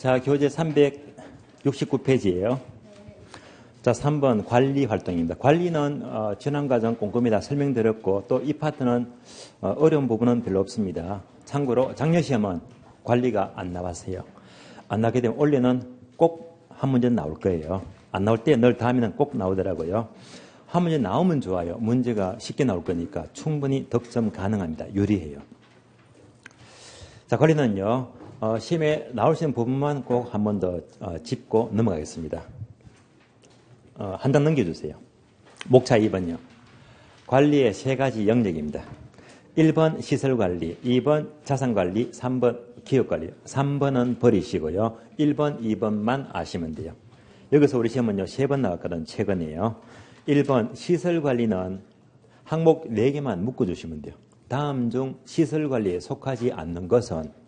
자, 교재 369페이지예요. 자, 3번 관리 활동입니다. 관리는 지난 과정 꼼꼼히 다 설명드렸고 또 이 파트는 어려운 부분은 별로 없습니다. 참고로 작년 시험은 관리가 안 나왔어요. 안 나게 되면 올해는 꼭 한 문제는 나올 거예요. 안 나올 때 늘 다음에는 꼭 나오더라고요. 한 문제 나오면 좋아요. 문제가 쉽게 나올 거니까 충분히 득점 가능합니다. 유리해요. 자, 관리는요. 시험에 나올 수 있는 부분만 꼭 한 번 더 짚고 넘어가겠습니다. 한 장 넘겨주세요. 목차 2번요. 관리의 세 가지 영역입니다. 1번 시설관리, 2번 자산관리, 3번 기업관리. 3번은 버리시고요. 1번, 2번만 아시면 돼요. 여기서 우리 시험은요. 3번 나왔거든. 최근에요. 1번 시설관리는 항목 4개만 묶어주시면 돼요. 다음 중 시설관리에 속하지 않는 것은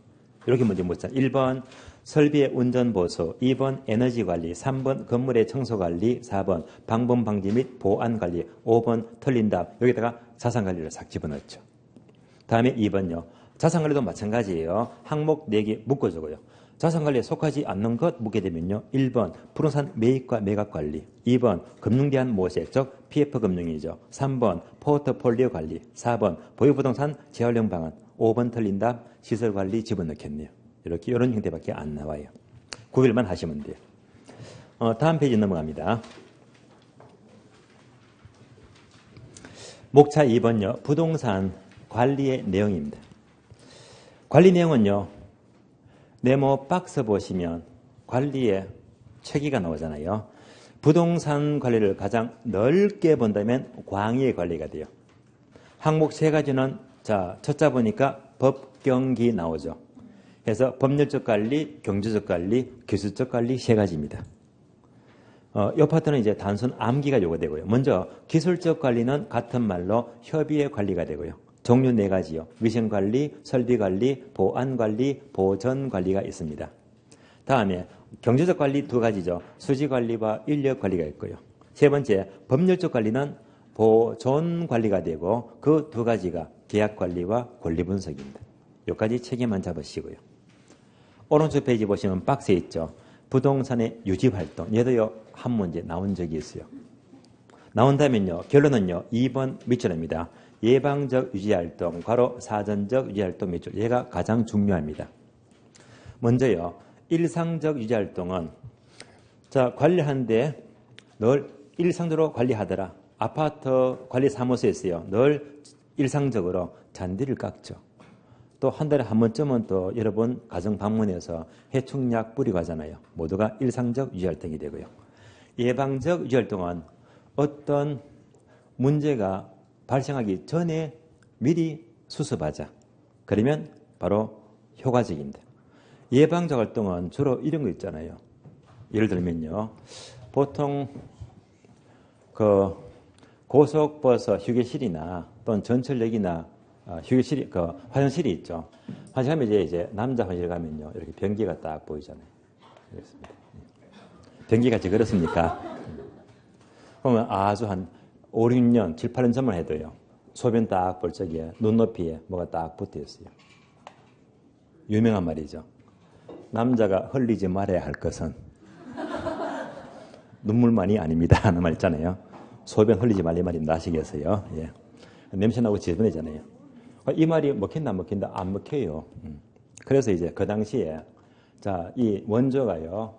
이렇게 문제 묻잖아요. 1번 설비의 운전보수, 2번 에너지관리, 3번 건물의 청소관리, 4번 방범방지 및 보안관리, 5번 틀린 답. 여기다가 자산관리를 싹 집어넣죠. 다음에 2번요. 자산관리도 마찬가지예요. 항목 4개 묶어주고요. 자산관리에 속하지 않는 것 묻게 되면요. 1번 부동산 매입과 매각관리, 2번 금융대안 모세, 즉 PF금융이죠. 3번 포트폴리오 관리, 4번 보유부동산 재활용 방안, 5번 틀린 답 시설관리 집어넣겠네요. 이렇게 이런 형태밖에 안 나와요. 구별만 하시면 돼요. 다음 페이지 넘어갑니다. 목차 2번요. 부동산 관리의 내용입니다. 관리 내용은요. 네모 박스 보시면 관리의 체계가 나오잖아요. 부동산 관리를 가장 넓게 본다면 광의 관리가 돼요. 항목 세 가지는 자, 첫자 보니까 법경기 나오죠. 그래서 법률적 관리, 경제적 관리, 기술적 관리 세 가지입니다. 이 파트는 이제 단순 암기가 요구되고요. 먼저 기술적 관리는 같은 말로 협의의 관리가 되고요. 종류 4가지요. 위생관리, 설비관리, 보안관리, 보전관리가 있습니다. 다음에 경제적 관리 2가지죠. 수지관리와 인력관리가 있고요. 세 번째 법률적 관리는 보존관리가 되고 그 2가지가 계약관리와 권리분석입니다. 여기까지 체계만 잡으시고요. 오른쪽 페이지 보시면 박스에 있죠. 부동산의 유지활동. 얘도요 한 문제 나온 적이 있어요. 나온다면요. 결론은요. 2번 밑줄입니다. 예방적 유지활동, 괄호 사전적 유지활동 밑줄. 얘가 가장 중요합니다. 먼저요. 일상적 유지활동은 자 관리하는데 늘 일상적으로 관리하더라. 아파트 관리사무소에서요. 늘 일상적으로 잔디를 깎죠. 또 한 달에 한 번쯤은 또 여러분 가정 방문해서 해충약 뿌리고 하잖아요. 모두가 일상적 유지활동이 되고요. 예방적 유지활동은 어떤 문제가 발생하기 전에 미리 수습하자. 그러면 바로 효과적입니다. 예방적 활동은 주로 이런 거 있잖아요. 예를 들면요. 보통 그 고속버스 휴게실이나 또는 전철역이나 휴게실이 화장실이 있죠. 화장실 가면 이제 남자 화장실 가면요. 이렇게 변기가 딱 보이잖아요. 그렇습니다. 변기가 지 그렇습니까? 그러면 아주 한 5, 6년, 7, 8년 전만 해도요. 소변 딱 볼 적에 눈높이에 뭐가 딱 붙어 있어요. 유명한 말이죠. 남자가 흘리지 말아야 할 것은 눈물만이 아닙니다. 하는 말 있잖아요. 소변 흘리지 말리 말입니다. 아시겠어요? 예. 냄새 나고 지저분해잖아요. 이 말이 먹힌다 안 먹힌다? 안 먹혀요. 그래서 이제 그 당시에 자, 이 원조가요.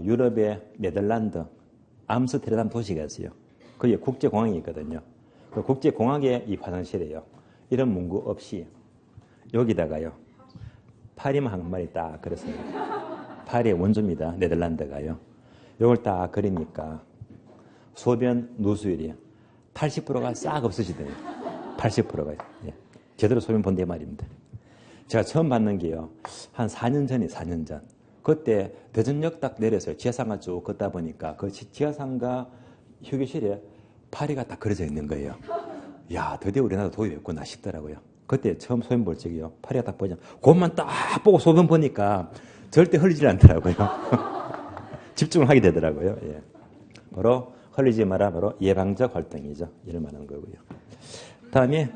유럽의 네덜란드 암스테르담 도시가 있어요. 거기에 국제공항이 있거든요. 그 국제공항에 이 화장실이에요. 이런 문구 없이 여기다가요. 파리만 한 말이 딱 그렇습니다. 파리의 원조입니다. 네덜란드가요. 이걸 딱 그리니까 소변 누수율이 80%가 싹 없어지더래요. 80%가. 예. 제대로 소변 본대 말입니다. 제가 처음 봤는 게요. 한 4년 전이에요. 4년 전. 그때 대전역 딱 내려서요. 지하상가 쭉 걷다 보니까 그 지하상가 휴게실에 파리가 딱 그려져 있는 거예요. 야, 드디어 우리나라 도입했구나 싶더라고요. 그때 처음 소변 볼 적이요. 파리가 딱 보자. 그것만 딱 보고 소변 보니까 절대 흘리질 않더라고요. 집중을 하게 되더라고요. 예. 바로 흘리지 마라. 바로 예방적 활동이죠. 이럴 만한 거고요. 다음에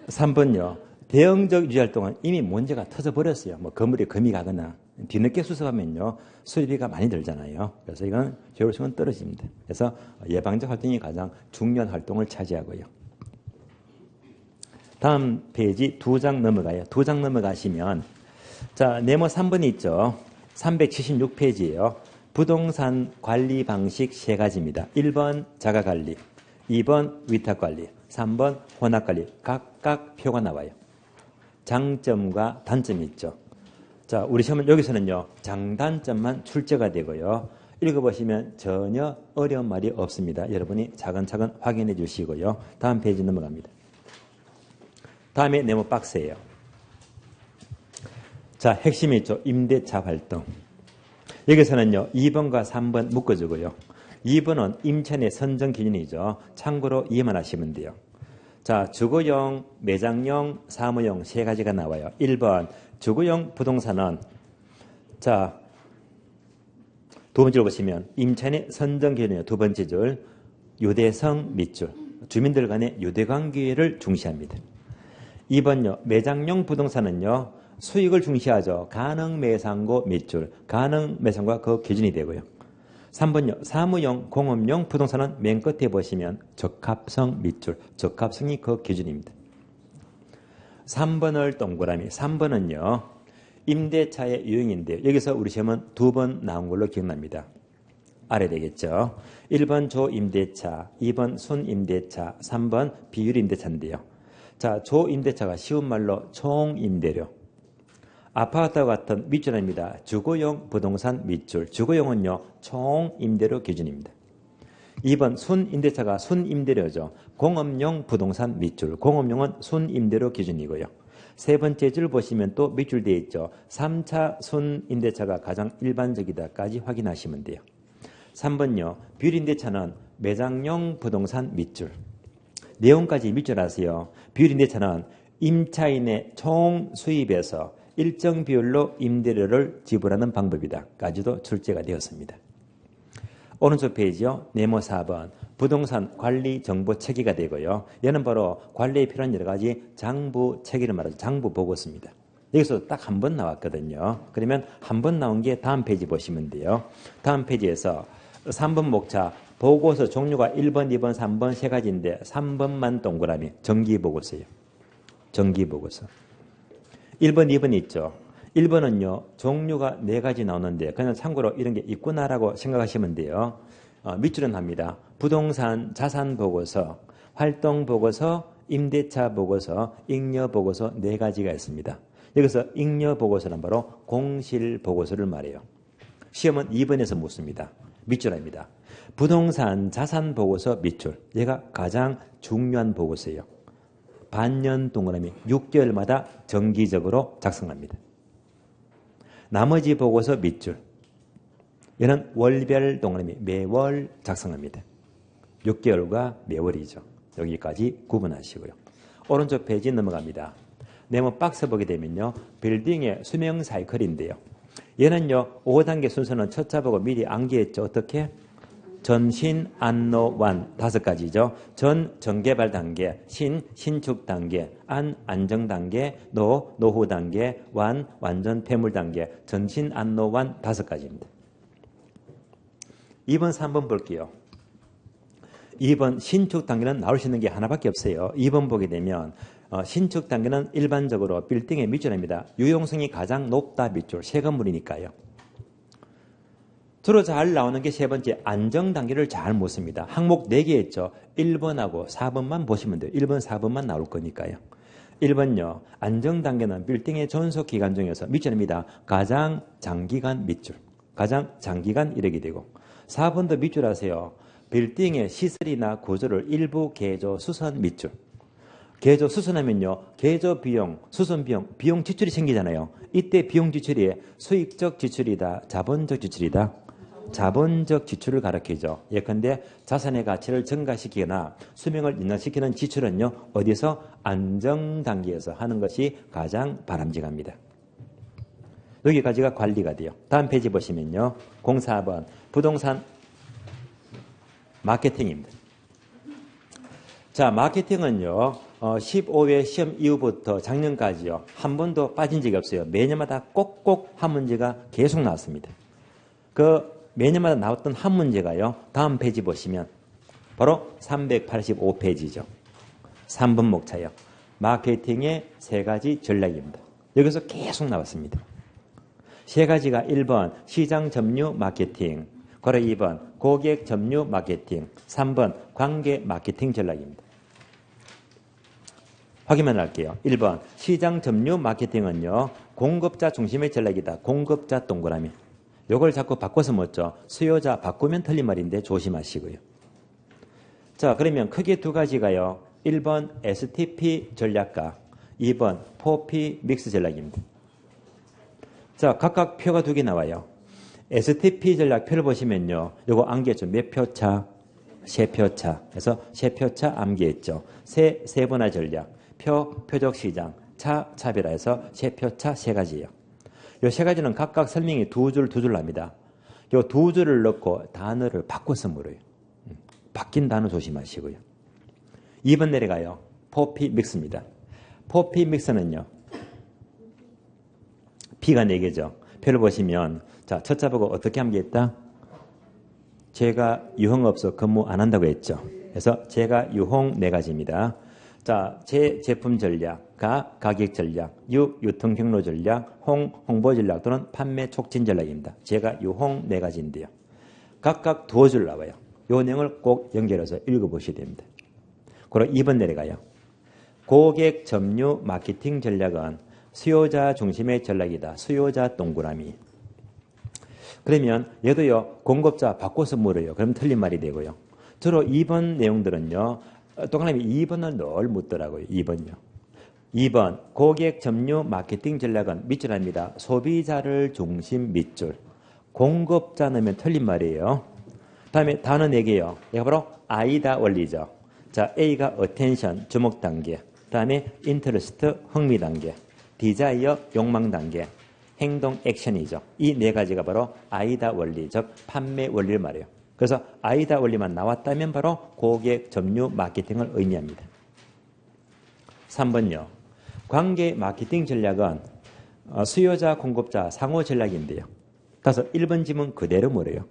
3번요. 대형적 유지활동은 이미 문제가 터져버렸어요. 뭐 건물에 금이 가거나 뒤늦게 수습하면요 수리비가 많이 들잖아요. 그래서 이건 효율성은 떨어집니다. 그래서 예방적 활동이 가장 중요한 활동을 차지하고요. 다음 페이지 2장 넘어가요. 2장 넘어가시면 자 네모 3번이 있죠. 376페이지예요. 부동산 관리 방식 3가지입니다. 1번 자가관리, 2번 위탁관리, 3번 혼합관리. 각각 표가 나와요. 장점과 단점이 있죠. 자, 우리 시험은 여기서는요, 장단점만 출제가 되고요. 읽어보시면 전혀 어려운 말이 없습니다. 여러분이 차근차근 확인해 주시고요. 다음 페이지 넘어갑니다. 다음에 네모 박스예요. 자, 핵심이 있죠. 임대차 활동. 여기서는요, 2번과 3번 묶어주고요. 2번은 임차인의 선정 기준이죠. 참고로 이해만 하시면 돼요. 자, 주거용, 매장용, 사무용 3가지가 나와요. 1번 주거용 부동산은 자, 두 번째로 보시면 임차인의 선정 기준이요. 두 번째 줄 유대성 밑줄. 주민들 간의 유대관계를 중시합니다. 2번요. 매장용 부동산은요. 수익을 중시하죠. 가능매상고 밑줄. 가능매상고가 그 기준이 되고요. 3번요. 사무용, 공업용 부동산은 맨 끝에 보시면 적합성 밑줄. 적합성이 그 기준입니다. 3번을 동그라미. 3번은요. 임대차의 유형인데요. 여기서 우리 시험은 2번 나온 걸로 기억납니다. 알아야 되겠죠. 1번 조임대차, 2번 순임대차, 3번 비율임대차인데요. 자, 조임대차가 쉬운 말로 총임대료. 아파트와 같은 밑줄입니다. 주거용 부동산 밑줄. 주거용은요, 총임대료 기준입니다. 2번 순임대차가 순임대료죠. 공업용 부동산 밑줄. 공업용은 순임대료 기준이고요. 세 번째 줄 보시면 또 밑줄 되어 있죠. 3차 순임대차가 가장 일반적이다까지 확인하시면 돼요. 3번요. 비율임대차는 매장용 부동산 밑줄. 내용까지 밑줄 하세요. 비율임대차는 임차인의 총 수입에서 일정 비율로 임대료를 지불하는 방법이다까지도 출제가 되었습니다. 오른쪽 페이지요. 네모 4번 부동산 관리 정보 체계가 되고요. 얘는 바로 관리에 필요한 여러 가지 장부 체계를 말하죠. 장부 보고서입니다. 여기서 딱 한 번 나왔거든요. 그러면 한 번 나온 게 다음 페이지 보시면 돼요. 다음 페이지에서 3번 목차 보고서 종류가 1번, 2번, 3번 3가지인데 3번만 동그라미 정기보고서예요. 정기보고서. 1번, 2번 있죠. 1번은요. 종류가 4가지 나오는데 그냥 참고로 이런 게 있구나라고 생각하시면 돼요. 밑줄은 합니다. 부동산 자산보고서, 활동보고서, 임대차보고서, 잉여보고서 4가지가 있습니다. 여기서 잉여보고서는 바로 공실보고서를 말해요. 시험은 2번에서 묻습니다. 밑줄입니다. 부동산 자산보고서 밑줄. 얘가 가장 중요한 보고서예요. 반년 동그라미 6개월마다 정기적으로 작성합니다. 나머지 보고서 밑줄. 얘는 월별 동그라미 매월 작성합니다. 6개월과 매월이죠. 여기까지 구분하시고요. 오른쪽 페이지 넘어갑니다. 네모 박스 보게 되면요. 빌딩의 수명 사이클인데요. 얘는요. 5단계 순서는 첫차 보고 미리 암기했죠. 어떻게? 전신, 안노, 완 5가지죠. 전, 정개발 단계, 신, 신축 단계, 안, 안정 단계, 노, 노후 단계, 완, 완전 폐물 단계, 전신, 안노, 완 5가지입니다. 2번, 3번 볼게요. 2번 신축 단계는 나올 수 있는 게 하나밖에 없어요. 2번 보게 되면 신축 단계는 일반적으로 빌딩의 밑줄입니다. 유용성이 가장 높다 밑줄, 새 건물이니까요. 주로 잘 나오는 게 세 번째 안정 단계를 잘 못 씁니다. 항목 4개 있죠. 1번하고 4번만 보시면 돼요. 1번, 4번만 나올 거니까요. 1번요. 안정 단계는 빌딩의 존속 기간 중에서 밑줄입니다. 가장 장기간 밑줄. 가장 장기간 이르게 되고 4번도 밑줄 하세요. 빌딩의 시설이나 구조를 일부 개조, 수선 밑줄. 개조, 수선하면요. 개조 비용, 수선 비용, 비용 지출이 생기잖아요. 이때 비용 지출이 수익적 지출이다, 자본적 지출이다. 자본적 지출을 가리키죠. 예컨대 자산의 가치를 증가시키거나 수명을 인상시키는 지출은요. 어디서? 안정 단계에서 하는 것이 가장 바람직합니다. 여기까지가 관리가 돼요. 다음 페이지 보시면요. 04번 부동산 마케팅입니다. 자, 마케팅은요. 15회 시험 이후부터 작년까지요. 한 번도 빠진 적이 없어요. 매년마다 꼭꼭 한 문제가 계속 나왔습니다. 그 매년마다 나왔던 한 문제가요. 다음 페이지 보시면 바로 385페이지죠. 3번 목차요. 마케팅의 세 가지 전략입니다. 여기서 계속 나왔습니다. 세 가지가 1번 시장 점유 마케팅, 그리고 2번 고객 점유 마케팅, 3번 관계 마케팅 전략입니다. 확인만 할게요. 1번 시장 점유 마케팅은요. 공급자 중심의 전략이다. 공급자 동그라미. 요걸 자꾸 바꿔서 묻죠. 수요자 바꾸면 틀린 말인데 조심하시고요. 자, 그러면 크게 두 가지가요. 1번 STP 전략과 2번 4P 믹스 전략입니다. 자, 각각 표가 두 개 나와요. STP 전략 표를 보시면요. 요거 암기했죠. 몇 표차? 세 표차. 그래서 세 표차 암기했죠. 세분화 전략. 표적 시장. 차별화해서 세 표차 세 가지예요. 요 세 가지는 각각 설명이 두 줄 납니다. 요 두 줄을 넣고 단어를 바꿔서 물어요. 바뀐 단어 조심하시고요. 2번 내려가요. 4P 믹스입니다. 4P 믹스는요. P가 4개죠. 표를 보시면 자, 첫째 보고 어떻게 암기했다? 제가 유흥업소 근무 안 한다고 했죠. 그래서 제가 유흥 4가지입니다. 자, 제 제품 전략, 가격 전략, 유통 경로 전략, 홍보 전략 또는 판매 촉진 전략입니다. 제가 유흥 4가지인데요. 각각 두어 줄 나와요. 요 내용을 꼭 연결해서 읽어보셔야 됩니다. 그리고 2번 내려가요. 고객 점유 마케팅 전략은 수요자 중심의 전략이다. 수요자 동그라미. 그러면 얘도요. 공급자 바꿔서 물어요. 그럼 틀린 말이 되고요. 주로 2번 내용들은요. 동그라미 2번을 늘 묻더라고요. 2번요. 2번 고객 점유 마케팅 전략은 밑줄합니다. 소비자를 중심 밑줄. 공급자 넣으면 틀린 말이에요. 다음에 단어 4개요. 얘가 바로 아이다 원리죠. 자, A가 attention, 주목 단계. 다음에 interest, 흥미 단계. desire, 욕망 단계. 행동, 액션이죠. 이 4가지가 바로 아이다 원리, 즉 판매 원리를 말해요. 그래서 아이다 원리만 나왔다면 바로 고객 점유 마케팅을 의미합니다. 3번요. 관계 마케팅 전략은 수요자, 공급자 상호 전략인데요. 따라서 1번 지문 그대로 물어요.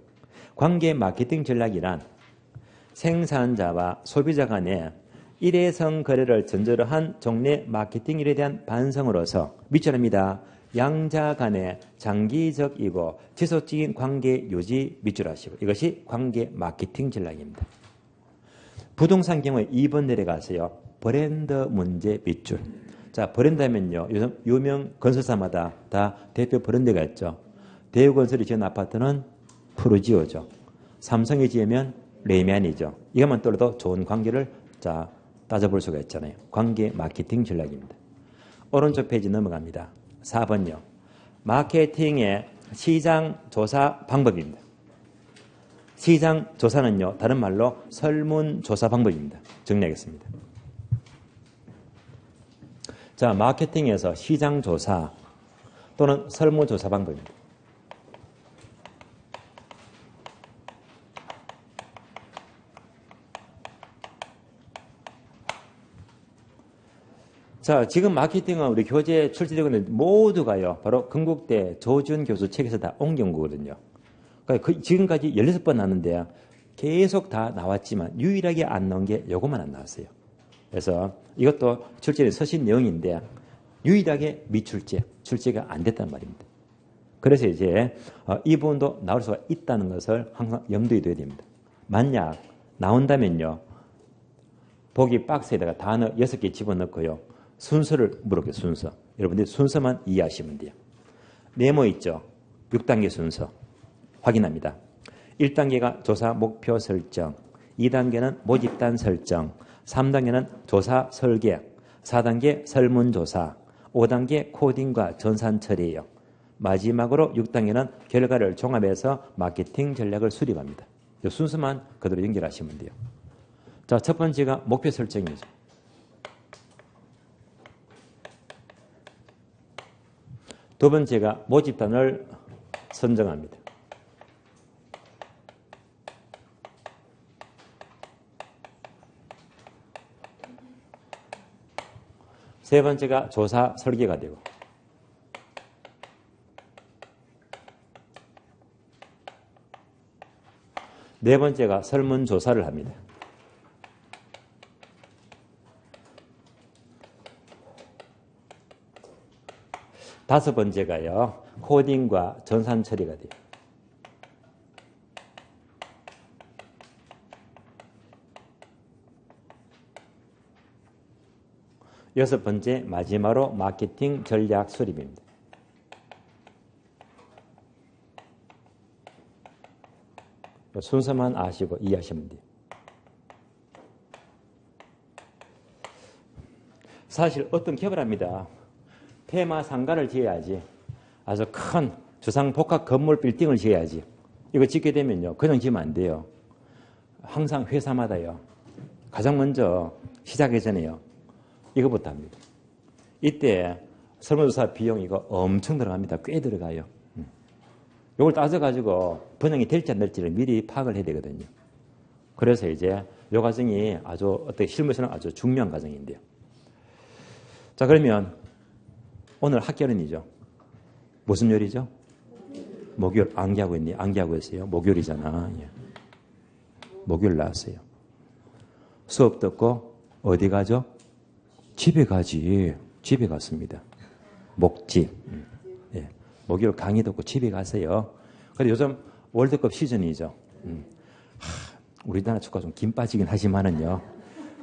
관계 마케팅 전략이란 생산자와 소비자 간의 일회성 거래를 전제로 한 종래 마케팅 일에 대한 반성으로서 밑줄합니다. 양자 간의 장기적이고 지속적인 관계 유지 밑줄하시고 이것이 관계 마케팅 전략입니다. 부동산 경우에 2번 내려가세요. 브랜드 문제 밑줄. 자, 브랜드 하면요. 요즘 유명 건설사마다 다 대표 브랜드가 있죠. 대우건설이 지은 아파트는 푸르지오죠. 삼성이 지으면 레미안이죠. 이것만 떠나도 좋은 관계를 자 따져볼 수가 있잖아요. 관계 마케팅 전략입니다. 오른쪽 페이지 넘어갑니다. 4번요. 마케팅의 시장 조사 방법입니다. 시장 조사는요. 다른 말로 설문조사 방법입니다. 정리하겠습니다. 자, 마케팅에서 시장 조사 또는 설문조사 방법입니다. 자, 지금 마케팅은 우리 교재에 출제되고 있는 모두가요. 바로 건국대 조준 교수 책에서 다 옮겨온 거거든요. 그러니까 지금까지 16번 나왔는데 계속 다 나왔지만 유일하게 안 나온 게 요것만 안 나왔어요. 그래서 이것도 출제에 서신 내용인데 유일하게 미출제, 출제가 안 됐단 말입니다. 그래서 이제 이 부분도 나올 수가 있다는 것을 항상 염두에 둬야 됩니다. 만약 나온다면요. 보기 박스에다가 단어 6개 집어넣고요. 순서를 물어볼게요. 순서. 여러분들 순서만 이해하시면 돼요. 네모 있죠. 6단계 순서. 확인합니다. 1단계가 조사 목표 설정, 2단계는 모집단 설정, 3단계는 조사 설계, 4단계 설문조사, 5단계 코딩과 전산 처리예요. 마지막으로 6단계는 결과를 종합해서 마케팅 전략을 수립합니다. 이 순서만 그대로 연결하시면 돼요. 자, 첫 번째가 목표 설정이죠. 두 번째가 모집단을 선정합니다. 세 번째가 조사 설계가 되고, 네 번째가 설문조사를 합니다. 다섯 번째가요, 코딩과 전산 처리가 돼요. 여섯 번째, 마지막으로 마케팅 전략 수립입니다. 순서만 아시고 이해하시면 돼요. 사실 어떤 개발합니다. 테마 상가를 지어야지, 아주 큰 주상 복합 건물 빌딩을 지어야지. 이거 짓게 되면요, 그냥 지으면 안 돼요. 항상 회사마다요, 가장 먼저 시작하기 전에요, 이거부터 합니다. 이때 설문조사 비용 이거 엄청 들어갑니다. 꽤 들어가요. 이걸 따져가지고 번영이 될지 안 될지를 미리 파악을 해야 되거든요. 그래서 이제 이 과정이 아주 어떻게 실무에서는 아주 중요한 과정인데요. 자, 그러면 오늘 학교는이죠. 무슨 요리죠? 목요일. 암기하고 있니? 암기하고 있어요. 목요일이잖아. 예. 목요일 나왔어요. 수업 듣고 어디 가죠? 집에 가지. 집에 갔습니다. 목집. 예. 목요일 강의 듣고 집에 가세요. 근데 요즘 월드컵 시즌이죠. 우리나라 축구가 좀 김 빠지긴 하지만은요.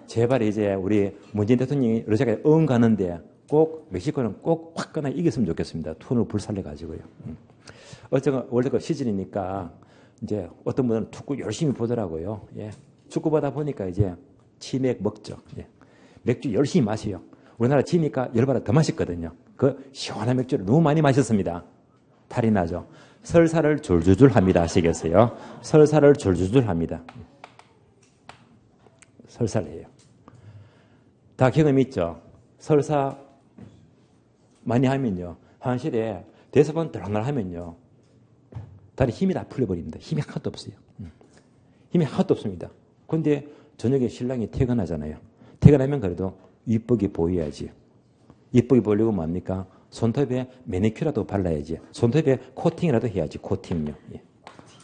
제발 이제 우리 문재인 대통령이 러시아에 가는데 꼭 멕시코는 꼭 화끈하게 이겼으면 좋겠습니다. 톤을 불살려가지고요. 어쨌든 월드컵 시즌이니까 이제 어떤 분은 축구 열심히 보더라고요. 예. 축구 보다 보니까 이제 치맥 먹죠. 예. 맥주 열심히 마셔요. 우리나라 지니까 열받아 더 마셨거든요. 그 시원한 맥주를 너무 많이 마셨습니다. 탈이 나죠. 설사를 줄줄줄 합니다. 아시겠어요? 설사를 줄줄줄 합니다. 설사를 해요. 다 경험 있죠? 설사 많이 하면요, 한실에 대사관 들어갈 하면요, 다리 힘이 다 풀려버립니다. 힘이 하나도 없어요. 힘이 하나도 없습니다. 그런데 저녁에 신랑이 퇴근하잖아요. 퇴근하면 그래도 이쁘게 보여야지. 이쁘게 보려고 뭡니까? 손톱에 매니큐라도 발라야지. 손톱에 코팅이라도 해야지. 코팅요. 예.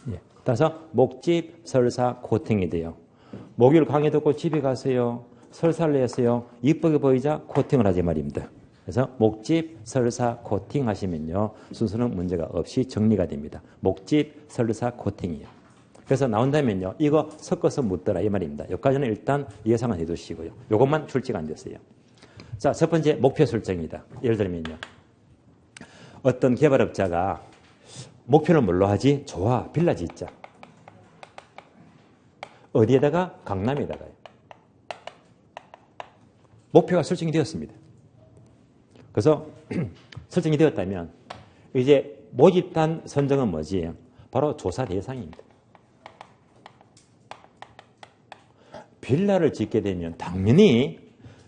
예. 따라서 목집, 설사, 코팅이 돼요. 목요일 강의 듣고 집에 가세요. 설사를 했어요. 이쁘게 보이자 코팅을 하지 말입니다. 그래서 목집, 설사, 코팅 하시면요, 순서는 문제가 없이 정리가 됩니다. 목집, 설사, 코팅이요. 그래서 나온다면요, 이거 섞어서 묻더라 이 말입니다. 여기까지는 일단 예상을 해두시고요. 이것만 출제가 안 됐어요. 자, 첫 번째 목표 설정입니다. 예를 들면요, 어떤 개발업자가 목표를 뭘로 하지? 좋아, 빌라 짓자. 어디에다가? 강남에다가요. 목표가 설정이 되었습니다. 그래서 설정이 되었다면 이제 모집단 선정은 뭐지? 바로 조사 대상입니다. 빌라를 짓게 되면 당연히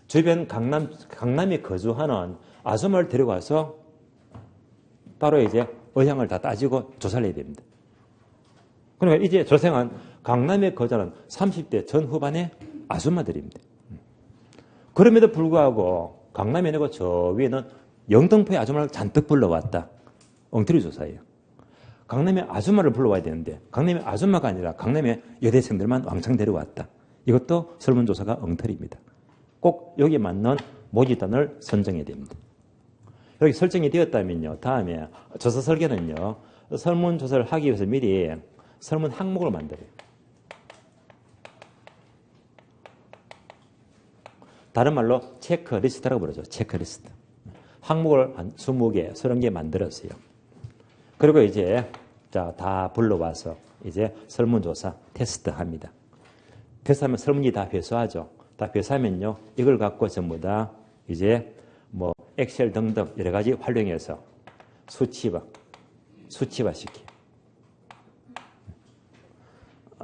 주변 강남에 거주하는 아줌마를 데려가서 따로 이제 의향을 다 따지고 조사를 해야 됩니다. 그러니까 이제 조생은 강남에 거주하는 30대 전후반의 아줌마들입니다. 그럼에도 불구하고 강남에 내고 저 위에는 영등포의 아줌마를 잔뜩 불러왔다. 엉터리 조사예요. 강남의 아줌마를 불러와야 되는데 강남의 아줌마가 아니라 강남의 여대생들만 왕창 데려왔다. 이것도 설문조사가 엉터리입니다. 꼭 여기에 맞는 모집단을 선정해야 됩니다. 여기 설정이 되었다면요, 다음에 조사 설계는요, 설문조사를 하기 위해서 미리 설문 항목을 만들어요. 다른 말로 체크리스트라고 부르죠. 체크리스트. 항목을 한 20개, 30개 만들었어요. 그리고 이제 다 불러와서 이제 설문조사 테스트 합니다. 테스트하면 설문지 다 회수하죠. 다 회수하면요, 이걸 갖고 전부 다 이제 뭐 엑셀 등등 여러 가지 활용해서 수치화시켜요.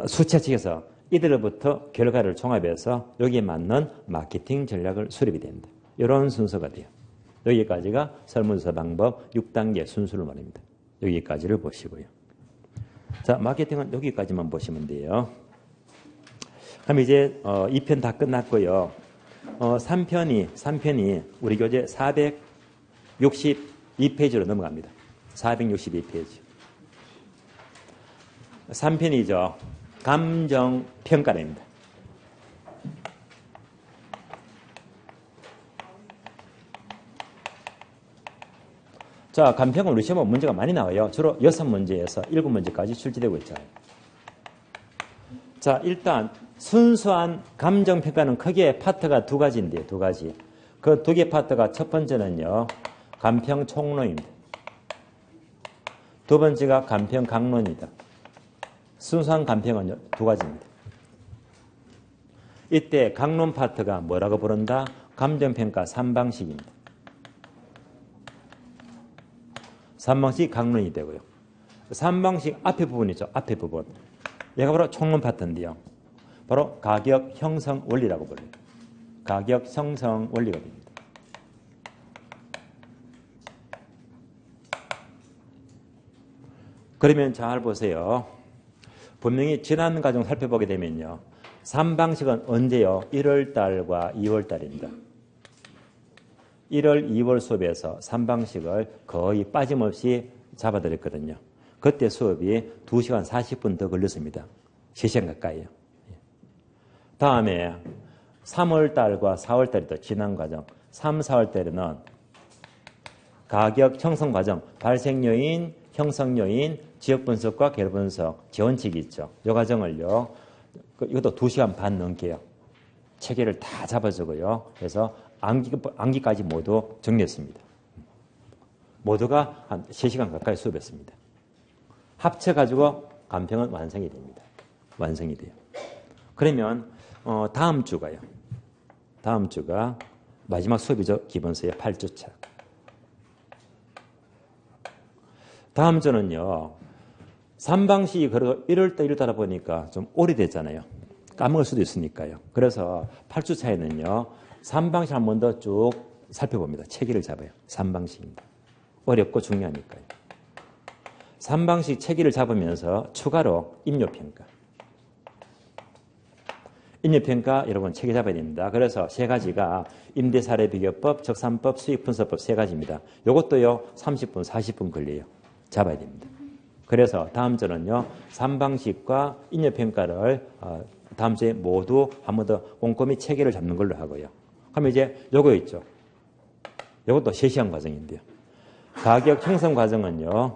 수치화시켜서 이들로부터 결과를 종합해서 여기에 맞는 마케팅 전략을 수립이 됩니다. 이런 순서가 돼요. 여기까지가 설문조사 방법 6단계 순서를 말합니다. 여기까지를 보시고요. 자, 마케팅은 여기까지만 보시면 돼요. 그럼 이제 2편 다 끝났고요. 3편이 우리 교재 462페이지로 넘어갑니다. 462페이지. 3편이죠. 감정평가입니다. 자, 감평은 우리 시험은 문제가 많이 나와요. 주로 6문제에서 7문제까지 출제되고 있죠. 자, 일단 순수한 감정평가는 크게 파트가 두 가지인데요. 두 가지. 그 두 개 파트가 첫 번째는요. 감평 총론입니다. 두 번째가 감평 강론이다. 순수한 감평은 두 가지입니다. 이때 강론 파트가 뭐라고 부른다? 감정평가 3방식입니다. 3방식 강론이 되고요. 3방식 앞에 부분이죠. 앞에 부분. 얘가 바로 총론 파트인데요. 바로 가격 형성 원리라고 불려요. 가격 형성 원리가 됩니다. 그러면 잘 보세요. 분명히 지난 과정 살펴보게 되면요. 3방식은 언제요? 1월달과 2월달입니다. 1월, 2월 수업에서 3방식을 거의 빠짐없이 잡아드렸거든요. 그때 수업이 2시간 40분 더 걸렸습니다. 3시간 가까이요. 다음에 3월달과 4월달이 또 지난 과정. 3, 4월달에는 가격 형성 과정, 발생 요인, 형성 요인, 지역 분석과 결 분석, 지원칙이 있죠. 이 과정을요. 이것도 2시간 반 넘게요. 체계를 다 잡아주고요. 그래서 암기까지 모두 정리했습니다. 모두가 한 3시간 가까이 수업했습니다. 합쳐가지고 감평은 완성이 됩니다. 완성이 돼요. 그러면 다음 주가요. 다음 주가 마지막 수업이죠. 기본서의 8주차. 다음 주는요. 3방식이 그래도 1월달 1월달 보니까 좀 오래됐잖아요. 까먹을 수도 있으니까요. 그래서 8주차에는요. 3방식 한 번 더 쭉 살펴봅니다. 체계를 잡아요. 3방식입니다. 어렵고 중요하니까요. 3방식 체계를 잡으면서 추가로 임료평가. 임료평가 여러분 체계 잡아야 됩니다. 그래서 세 가지가 임대사례비교법, 적산법, 수익분석법 세 가지입니다. 이것도요. 30분, 40분 걸려요. 잡아야 됩니다. 그래서 다음 주는요. 3방식과 임료평가를 다음 주에 모두 한 번 더 꼼꼼히 체계를 잡는 걸로 하고요. 그럼 이제 요거 있죠. 요것도 3시간 과정인데요. 가격 형성 과정은요.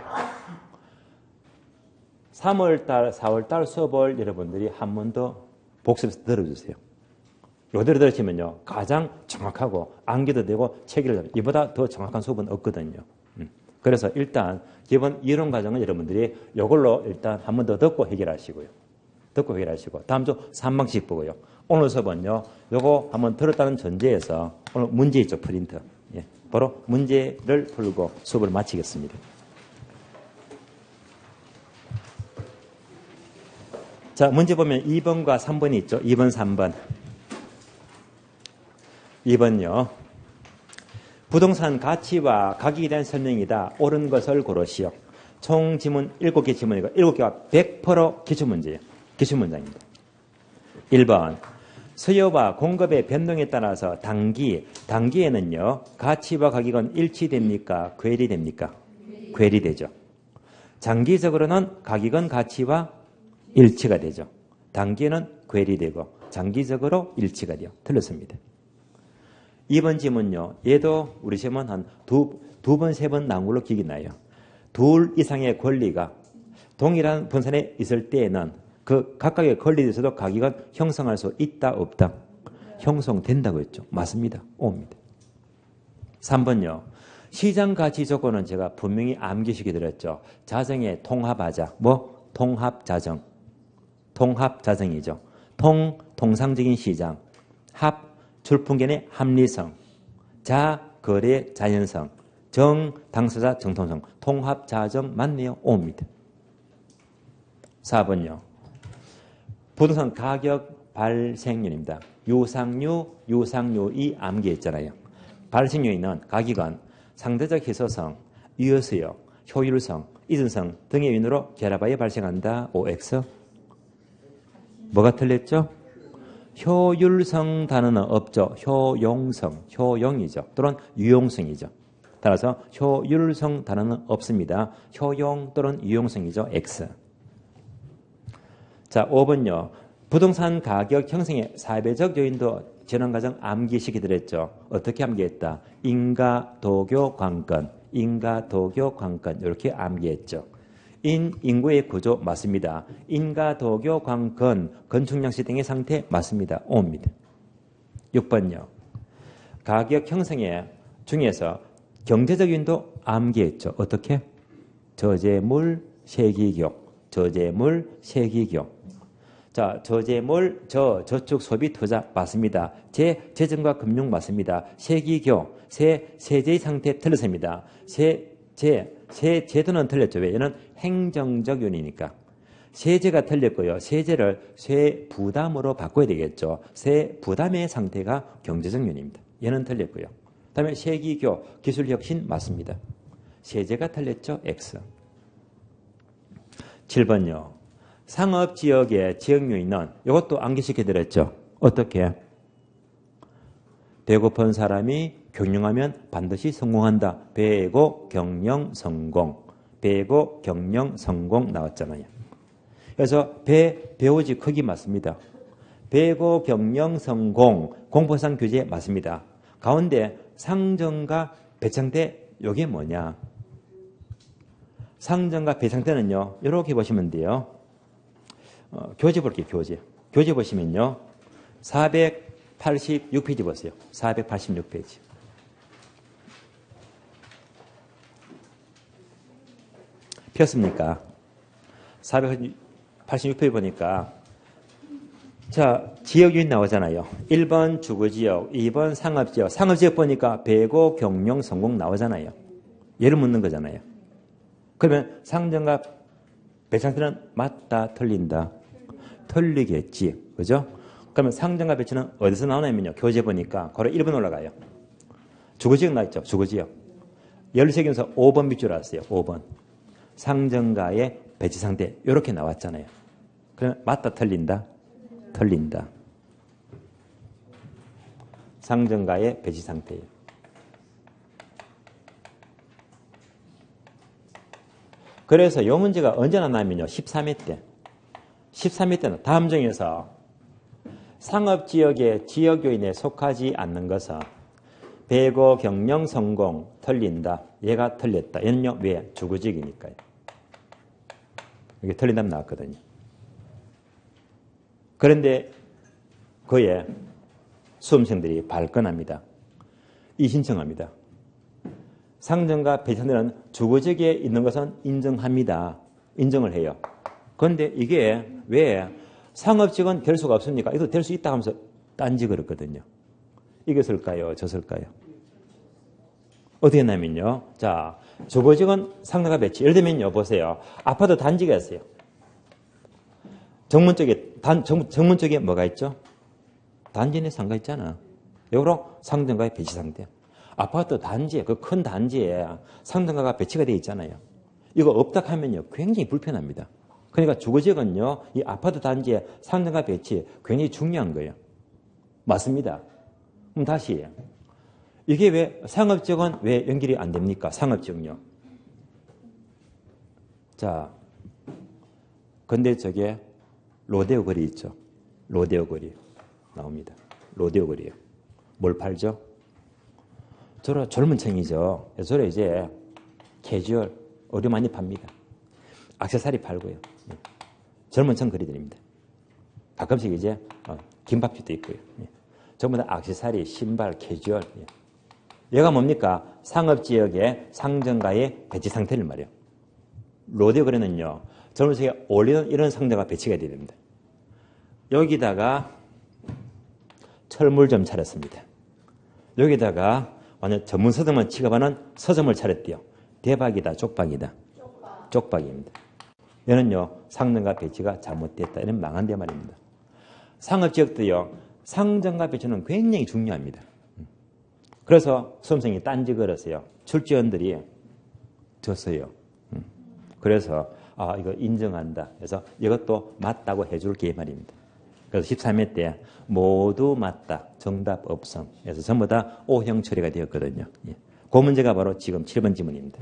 3월달, 4월달 수업을 여러분들이 한 번 더 복습해서 들어주세요. 요대로 들으시면요. 가장 정확하고 암기도 되고 체계를 잡아요. 이보다 더 정확한 수업은 없거든요. 그래서 일단 기본 이론 과정은 여러분들이 요걸로 일단 한 번 더 듣고 해결하시고요. 듣고 해결하시고 다음 주 3방식 보고요. 오늘 수업은요. 요거 한번 들었다는 전제에서 오늘 문제 있죠. 프린트. 예, 바로 문제를 풀고 수업을 마치겠습니다. 자, 문제 보면 2번과 3번이 있죠. 2번, 3번. 2번요. 부동산 가치와 가격에 대한 설명이다. 옳은 것을 고르시오. 총 지문 7개 지문이고 7개가 100% 기출문제예요. 기출문장입니다. 1번. 수요와 공급의 변동에 따라서 단기에는요. 가치와 가격은 일치됩니까? 괴리됩니까? 괴리되죠. 장기적으로는 가격은 가치와 일치가 되죠. 단기에는 괴리되고 장기적으로 일치가 돼요. 틀렸습니다. 2번 지문요. 얘도 우리 시험은 한 두 번, 세 번 나온 걸로 기억이 나요. 둘 이상의 권리가 동일한 분산에 있을 때에는 그 각각의 권리에 있어도 가격은 형성할 수 있다, 없다? 형성된다고 했죠. 맞습니다. 옵니다. 3번요. 시장 가치 조건은 제가 분명히 암기시켜 드렸죠. 자정에 통합하자. 뭐? 통합자정. 통합자정이죠. 통상적인 시장. 출품견의 합리성. 거래 자연성. 당사자 정통성. 통합자정 맞네요. 옵니다. 4번요. 부동산 가격 발생률입니다. 유상률이 암기했잖아요. 발생률은 가격은 상대적 희소성, 유효수요, 효율성, 이전성 등의 요인으로 결합하여 발생한다. OX. 뭐가 틀렸죠? 효율성 단어는 없죠. 효용성, 효용이죠. 또는 유용성이죠. 따라서 효율성 단어는 없습니다. 효용 또는 유용성이죠. X. 자, 5번요. 부동산 가격 형성의 사회적 요인도 전환과정 암기시키더랬죠. 어떻게 암기했다? 인가, 도교, 관건, 인가, 도교, 관건 이렇게 암기했죠. 인구의 구조 맞습니다. 인가, 도교, 관건, 건축양식 등의 상태 맞습니다. O입니다. 6번요. 가격 형성의 중에서 경제적 요인도 암기했죠. 어떻게? 저재물, 세기교, 저재물, 세기교. 자, 저재물, 저축, 소비, 투자 맞습니다. 재정과 금융 맞습니다. 세기교, 세제의 상태 틀렸습니다. 제도는 틀렸죠. 왜? 얘는 행정적 요인이니까. 세제가 틀렸고요. 세제를 세 부담으로 바꿔야 되겠죠. 세 부담의 상태가 경제적 요인입니다. 얘는 틀렸고요. 그다음에 세기교, 기술혁신 맞습니다. 세제가 틀렸죠. X. 7번요. 상업지역의 지역요인은 이것도 암기시켜드렸죠. 어떻게? 배고픈 사람이 경영하면 반드시 성공한다. 배고, 경영, 성공. 배고, 경영, 성공 나왔잖아요. 그래서 배우지 크기 맞습니다. 배고, 경영, 성공. 공포상 교재 맞습니다. 가운데 상정과 배창대 이게 뭐냐? 상정과 배창대는요. 이렇게 보시면 돼요. 교재 볼게요. 교재 보시면요. 486페이지 보세요. 486페이지. 폈습니까? 486페이지 보니까 자, 지역유인 나오잖아요. 1번 주거지역, 2번 상업지역. 상업지역 보니까 배고, 경영, 성공 나오잖아요. 얘를 묻는 거잖아요. 그러면 상정과 배창대는 맞다, 틀린다? 틀리겠지. 그죠? 그러면 상정과 배치는 어디서 나오냐면요. 교재 보니까 바로 1번 올라가요. 주거지역 나있죠. 주거지역. 13개에서 5번 밑줄 알았어요. 5번. 상정가의 배치 상태. 이렇게 나왔잖아요. 그러면 맞다, 틀린다? 틀린다. 상정가의 배치 상태예요. 그래서 이 문제가 언제 나냐면요. 13회 때. 13회 때는 다음 중에서 상업지역의 지역요인에 속하지 않는 것은 배고, 경영, 성공 틀린다. 얘가 틀렸다. 얘는요. 왜? 주거지역이니까요. 이게 틀린다면 나왔거든요. 그런데 그의 수험생들이 발끈합니다. 이신청합니다. 상정과 배치상대는 주거지역에 있는 것은 인정합니다. 인정을 해요. 그런데 이게 왜 상업지역은 될 수가 없습니까? 이것도 될 수 있다 하면서 딴지 걸었거든요. 이것을까요? 저슬까요? 어떻게 했냐면요. 자, 주거지역은 상정과 배치. 예를 들면요. 보세요. 아파트 단지가 있어요. 정문 쪽에 뭐가 있죠? 단지 내 상가 있잖아. 여기로 상정가의 배치 상태. 아파트 단지에, 그 큰 단지에 상정가가 배치가 되어 있잖아요. 이거 없다 하면요. 굉장히 불편합니다. 그러니까 주거지역은요. 이 아파트 단지에 상정가 배치 굉장히 중요한 거예요. 맞습니다. 그럼 다시. 이게 왜, 상업지역은 왜 연결이 안 됩니까? 상업지역요. 자, 근데 저게 로데오 거리 있죠. 로데오 거리 나옵니다. 로데오 거리요. 뭘 팔죠? 저로 젊은 층이죠. 저로 이제 캐주얼 의류 많이 팝니다. 액세서리 팔고요. 젊은 층 거리들입니다. 가끔씩 이제 김밥집도 있고요. 전부 다 액세서리, 신발, 캐주얼. 얘가 뭡니까? 상업지역의 상정가의 배치 상태를 말이에요. 로데오 거리는요. 젊은 층에 어울리는 이런 상정가 배치가 되어야 됩니다. 여기다가 철물 좀 차렸습니다. 여기다가 완전 전문 서점을 취급하는 서점을 차렸대요. 대박이다, 쪽박이다? 쪽박입니다. 얘는요, 상정가 배치가 잘못됐다. 이런 망한데 말입니다. 상업지역도요, 상정가 배치는 굉장히 중요합니다. 그래서 수험생이 딴지 걸었어요. 출제원들이 졌어요. 그래서 이거 인정한다. 그래서 이것도 맞다고 해줄게 말입니다. 그래서 13회 때 모두 맞다. 정답 없음. 그래서 전부 다 O형 처리가 되었거든요. 예. 그 문제가 바로 지금 7번 지문입니다.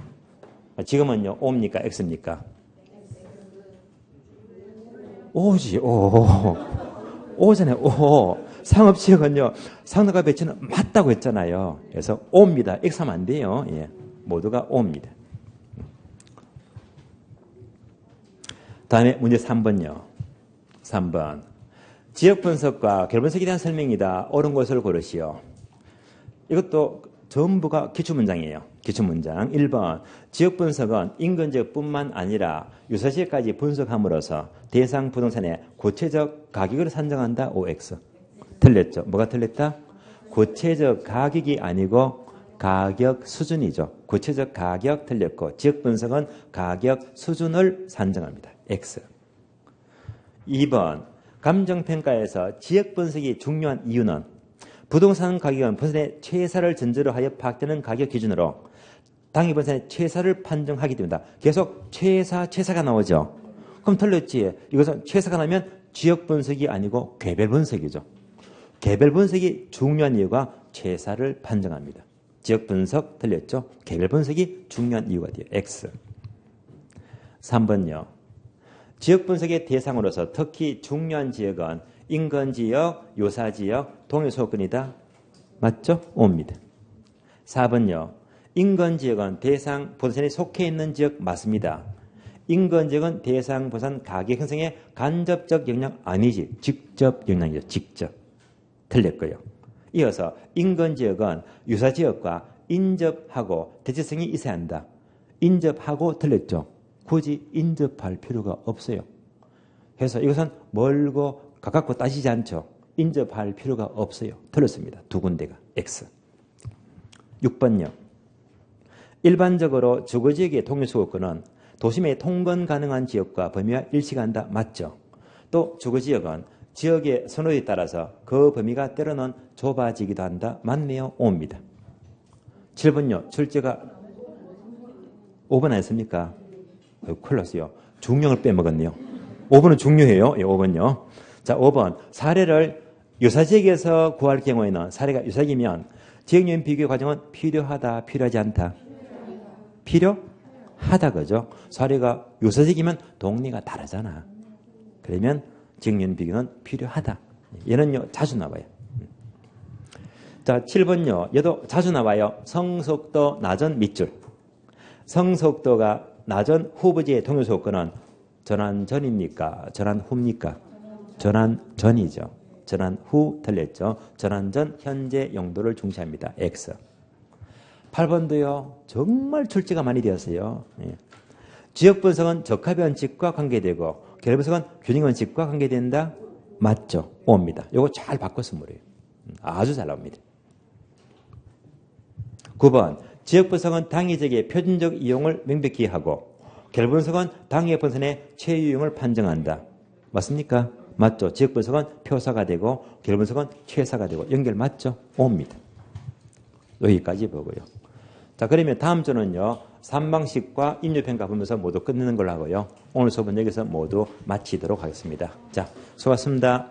지금은요, O입니까? X입니까? O지, O. O잖아요, O. 상업지역은요, 상대가 배치는 맞다고 했잖아요. 그래서 O입니다. X 하면 안 돼요. 예. 모두가 O입니다. 다음에 문제 3번요. 3번. 지역 분석과 결 분석에 대한 설명이다. 옳은 것을 고르시오. 이것도 전부가 기출문장이에요. 기출문장. 1번. 지역 분석은 인근 지역뿐만 아니라 유사지역까지 분석함으로써 대상 부동산의 구체적 가격을 산정한다. OX. 틀렸죠. 뭐가 틀렸다? 구체적 가격이 아니고 가격 수준이죠. 구체적 가격 틀렸고 지역 분석은 가격 수준을 산정합니다. X. 2번. 감정평가에서 지역 분석이 중요한 이유는 부동산 가격은 부동산의 최사를 전제로 하여 파악되는 가격 기준으로 당해 부동산의 최사를 판정하기 때문이다. 계속 최사가 나오죠. 그럼 틀렸지. 이것은 최사가 나면 지역 분석이 아니고 개별 분석이죠. 개별 분석이 중요한 이유가 최사를 판정합니다. 지역 분석 틀렸죠. 개별 분석이 중요한 이유가 돼요. X. 3번요. 지역 분석의 대상으로서 특히 중요한 지역은 인근지역, 요사지역, 동일소유권이다. 맞죠? O입니다. 4번요. 인근지역은 대상 부동산이 속해 있는 지역 맞습니다. 인근지역은 대상 부동산 가격 형성에 간접적 영향 아니지. 직접 영향이죠. 직접. 틀렸고요. 이어서 인근지역은 유사지역과 인접하고 대체성이 있어야 한다. 인접하고 틀렸죠. 굳이 인접할 필요가 없어요. 그래서 이것은 멀고 가깝고 따지지 않죠. 인접할 필요가 없어요. 틀렸습니다. 두 군데가. X. 6번요. 일반적으로 주거지역의 통일소유권은 도심의 통근 가능한 지역과 범위와 일치한다. 맞죠? 또 주거지역은 지역의 선호에 따라서 그 범위가 때로는 좁아지기도 한다. 맞네요. O입니다. 7번요. 출제가 5번 아니었습니까? 큰일 났어요. 중령을 빼먹었네요. 5번은 중요해요. 예, 5번요. 자, 5번. 사례를 유사지역에서 구할 경우에는 사례가 유사지역이면 지역유인 비교 과정은 필요하다, 필요하지 않다? 필요하다, 그죠? 사례가 유사지역이면 동네가 다르잖아. 그러면 지역유인 비교는 필요하다. 얘는요, 자주 나와요. 자, 7번요. 얘도 자주 나와요. 성속도 낮은 밑줄. 성속도가 낮은 후부지의 통일소유권은 전환전입니까? 전환후입니까? 전환전이죠. 전환후 틀렸죠. 전환전 현재 용도를 중시합니다. X. 8번도요. 정말 출제가 많이 되었어요. 예. 지역분석은 적합원칙과 관계되고 결분석은 균형원칙과 관계된다? 맞죠. O입니다. 이거 잘 바꿔서 물어요. 아주 잘 나옵니다. 9번. 지역분석은 당위적의 표준적 이용을 명백히 하고 결분석은 당위 분선의 최유용을 판정한다. 맞습니까? 맞죠. 지역분석은 표사가 되고 결분석은 최사가 되고 연결 맞죠? O입니다. 여기까지 보고요. 자, 그러면 다음 주는요. 3방식과 인류평가 보면서 모두 끝내는 걸로 하고요. 오늘 수업은 여기서 모두 마치도록 하겠습니다. 자, 수고하셨습니다.